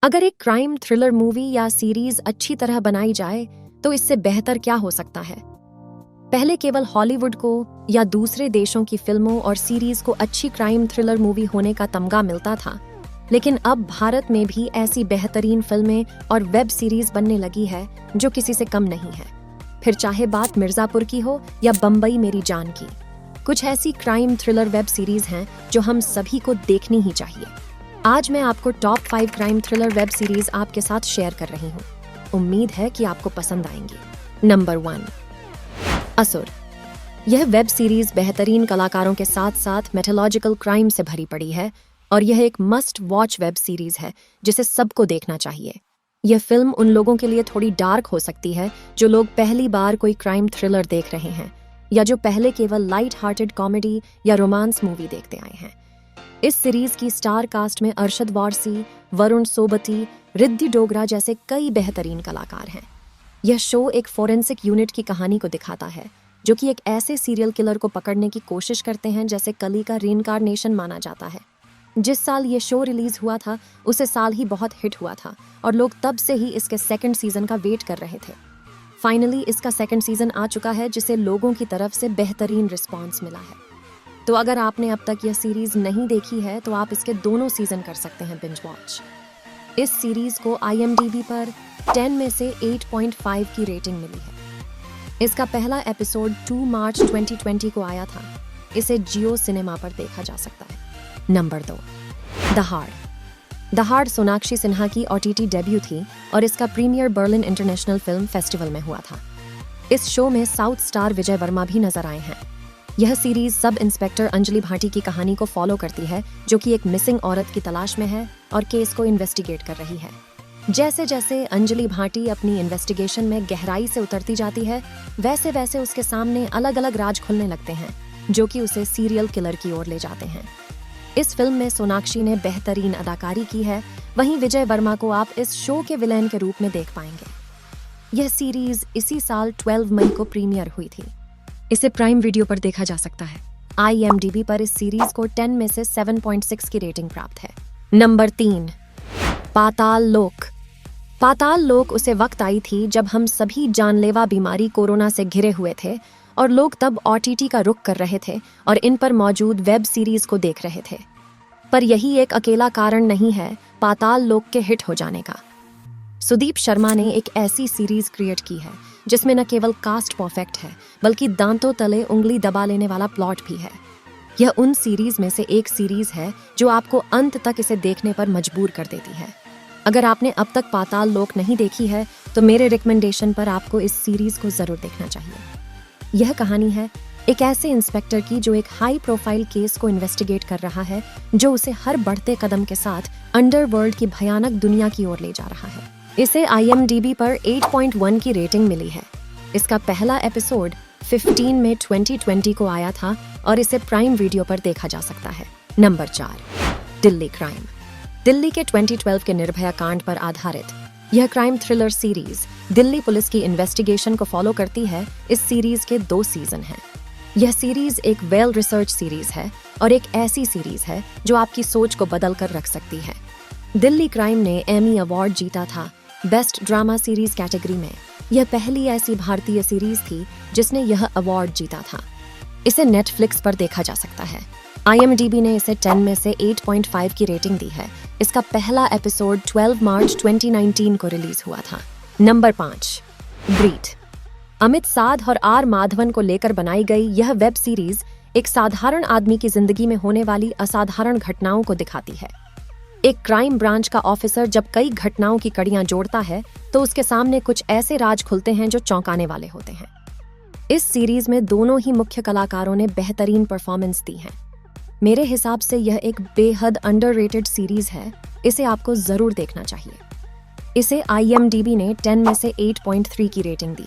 अगर एक crime thriller movie या सीरीज अच्छी तरह बनाई जाए तो इससे बेहतर क्या हो सकता है। पहले केवल हॉलीवुड को या दूसरे देशों की फिल्मों और सीरीज को अच्छी क्राइम थ्रिलर मूवी होने का तमगा मिलता था, लेकिन अब भारत में भी ऐसी बेहतरीन फिल्में और वेब सीरीज बनने लगी है जो किसी से कम नहीं है। फिर चाहे बात मिर्जापुर की हो या बम्बई मेरी जान की, कुछ ऐसी क्राइम थ्रिलर वेब सीरीज हैं जो हम सभी को देखनी ही चाहिए। आज मैं आपको top 5 crime thriller web series आपके साथ शेयर कर रही हूँ। उम्मीद है कि आपको पसंद आएंगी। नंबर 1, असुर। यह वेब सीरीज बेहतरीन कलाकारों के साथ साथ मेथोलॉजिकल क्राइम से भरी पड़ी है और यह एक मस्ट वॉच वेब सीरीज है जिसे सबको देखना चाहिए। यह फिल्म उन लोगों के लिए थोड़ी डार्क हो सकती है जो लोग पहली बार कोई क्राइम थ्रिलर देख रहे हैं या जो पहले केवल लाइट हार्टेड कॉमेडी या रोमांस मूवी देखते आए हैं। इस सीरीज की स्टार कास्ट में अरशद वारसी, वरुण सोबती, रिद्धि डोगरा जैसे कई बेहतरीन कलाकार हैं। यह शो एक फोरेंसिक यूनिट की कहानी को दिखाता है जो कि एक ऐसे सीरियल किलर को पकड़ने की कोशिश करते हैं जैसे कली का रीइंकार्नेशन माना जाता है। जिस साल ये शो रिलीज हुआ था उसे साल ही बहुत हिट हुआ था और लोग तब से ही इसके सेकंड सीजन का वेट कर रहे थे। फाइनली इसका सेकंड सीजन आ चुका है जिसे लोगों की तरफ से बेहतरीन रिस्पॉन्स मिला है। तो अगर आपने अब तक यह सीरीज नहीं देखी है तो आप इसके दोनों सीजन कर सकते हैं बिंज वॉच। इस सीरीज को IMDb पर 10 में से 8.5 की रेटिंग मिली है। इसका पहला एपिसोड 2 मार्च 2020 को आया था। इसे जियो सिनेमा पर देखा जा सकता है। नंबर 2, दहाड़ सोनाक्षी सिन्हा की OTT डेब्यू थी और इसका premiere Berlin International Film Festival में हुआ था। इस शो में साउथ स्टार विजय वर्मा भी नजर आए हैं। यह series sub inspector Anjali Bhati की कहानी को फॉलो करती है जो कि एक मिसिंग औरत की तलाश में है और केस को इन्वेस्टिगेट कर रही है। जैसे जैसे अंजलि भाटी अपनी इन्वेस्टिगेशन में गहराई से उतरती जाती है वैसे वैसे उसके सामने अलग अलग राज खुलने लगते हैं जो कि उसे सीरियल किलर की ओर ले जाते हैं। इस फिल्म में सोनाक्षी ने बेहतरीन अदाकारी की है, वहीं विजय वर्मा को आप इस शो के विलेन के रूप में देख पाएंगे। यह सीरीज इसी साल 12 मई को प्रीमियर हुई थी। इसे प्राइम वीडियो पर देखा जा सकता है। IMDb पर इस सीरीज को 10 में से 7.6 की रेटिंग प्राप्त है। नंबर 3, पाताल लोक उसे वक्त आई थी जब हम सभी जानलेवा बीमारी कोरोना से घिरे हुए थे और लोग तब OTT का रुख कर रहे थे और इन पर मौजूद वेब सीरीज को देख रहे थे। पर यही एक अकेला कारण नहीं है पाताल लोक के हिट हो जाने का। सुदीप शर्मा ने एक ऐसी सीरीज क्रिएट की है जिसमें न केवल कास्ट परफेक्ट है बल्कि दांतों तले उंगली दबा लेने वाला प्लॉट भी है। यह उन सीरीज में से एक सीरीज है जो आपको अंत तक इसे देखने पर मजबूर कर देती है। अगर आपने अब तक पाताल लोक नहीं देखी है तो मेरे रिकमेंडेशन पर आपको इस सीरीज को जरूर देखना चाहिए। यह कहानी है एक ऐसे इंस्पेक्टर की जो एक हाई प्रोफाइल केस को इन्वेस्टिगेट कर रहा है जो उसे हर बढ़ते कदम के साथ अंडरवर्ल्ड की भयानक दुनिया की ओर ले जा रहा है। इसे IMDb पर 8.1 की रेटिंग मिली है। इसका पहला एपिसोड 15 मई 2020 को आया था और इसे प्राइम वीडियो पर देखा जा सकता है। Number 4, Delhi crime. दिल्ली के 2012 के निर्भया कांड पर आधारित यह crime thriller series Delhi police की इन्वेस्टिगेशन को फॉलो करती है। इस सीरीज के 2 सीजन हैं। यह सीरीज एक वेल रिसर्च सीरीज है और एक ऐसी सीरीज है जो आपकी सोच को बदल कर रख सकती है। दिल्ली क्राइम ने एमी अवार्ड जीता था बेस्ट ड्रामा सीरीज कैटेगरी में। यह पहली ऐसी भारतीय सीरीज थी जिसने यह अवार्ड जीता था। इसे नेटफ्लिक्स पर देखा जा सकता है। IMDb ने इसे 10 में से 8.5 की रेटिंग दी है। इसका पहला एपिसोड 12 मार्च 2019 को रिलीज हुआ था। Number 5, breathe. अमित साध और R माधवन को लेकर बनाई गई यह वेब सीरीज एक साधारण आदमी की जिंदगी में होने वाली असाधारण घटनाओं को दिखाती है। एक क्राइम ब्रांच का ऑफिसर जब कई घटनाओं की कड़ियां जोड़ता है तो उसके सामने कुछ ऐसे राज खुलते हैं जो चौंकाने वाले होते हैं। इस सीरीज में दोनों ही मुख्य कलाकारों ने बेहतरीन परफॉर्मेंस दी है। मेरे हिसाब से यह एक बेहद अंडररेटेड सीरीज है। इसे आपको जरूर देखना चाहिए। इसे IMDb ने 10 में से 8.3 की रेटिंग दी है।